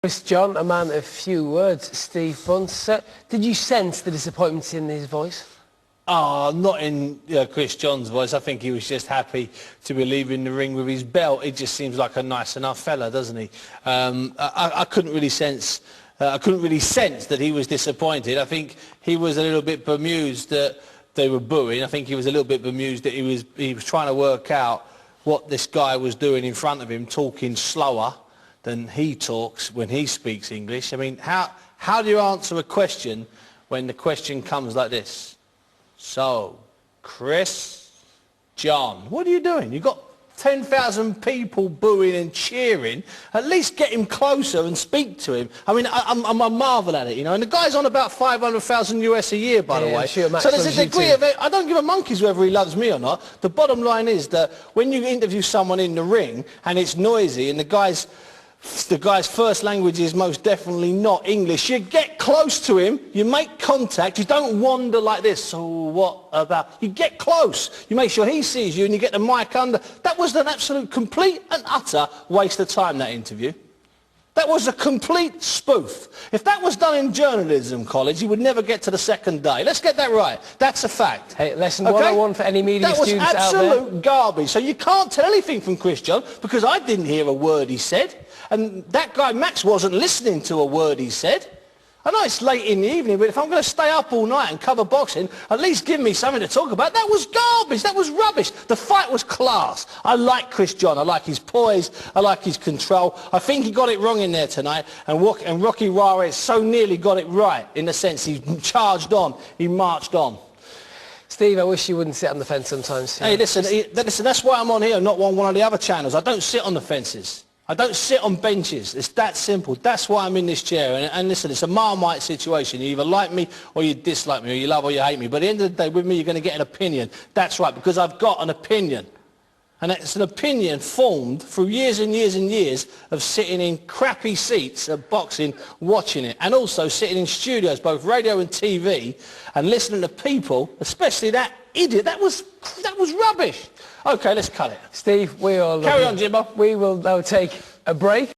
Chris John, a man of few words, Steve Bunce. Did you sense the disappointment in his voice? Oh, not in Chris John's voice. I think he was just happy to be leaving the ring with his belt. He just seems like a nice enough fella, doesn't he? I couldn't really sense that he was disappointed. I think he was a little bit bemused that they were booing. I think he was a little bit bemused that he was trying to work out what this guy was doing in front of him, talking slower than he talks when he speaks English. I mean, how do you answer a question when the question comes like this? So, Chris John, what are you doing? You've got 10,000 people booing and cheering. At least get him closer and speak to him. I mean, I marvel at it, you know. And the guy's on about 500,000 US a year, by the way. Sure, Max, so there's a degree of it. I don't give a monkey's whether he loves me or not. The bottom line is that when you interview someone in the ring and it's noisy and the guy's first language is most definitely not English, you get close to him, you make contact, you don't wander like this, so what about, you get close, you make sure he sees you and you get the mic under. That was an absolute complete and utter waste of time, that interview. That was a complete spoof. If that was done in journalism college, you would never get to the second day. Let's get that right. That's a fact. Hey, lesson 101 for any media students out there. That was absolute garbage. So you can't tell anything from Chris John because I didn't hear a word he said. And that guy Max wasn't listening to a word he said. I know it's late in the evening, but if I'm going to stay up all night and cover boxing, at least give me something to talk about. That was garbage. That was rubbish. The fight was class. I like Chris John. I like his poise. I like his control. I think he got it wrong in there tonight, and Rocky Juarez so nearly got it right in the sense he charged on. He marched on. Steve, I wish you wouldn't sit on the fence sometimes. Hey, listen, that's why I'm on here, not on one of the other channels. I don't sit on the fences. I don't sit on benches. It's that simple. That's why I'm in this chair. And listen, it's a Marmite situation. You either like me or you dislike me, or you love or you hate me. But at the end of the day, with me, you're going to get an opinion. That's right, because I've got an opinion. And it's an opinion formed through years and years and years of sitting in crappy seats at boxing, watching it. And also sitting in studios, both radio and TV, and listening to people, especially that idiot. That was rubbish. Okay, let's cut it. Steve, we all carry on, Jimbo. We will now take a break.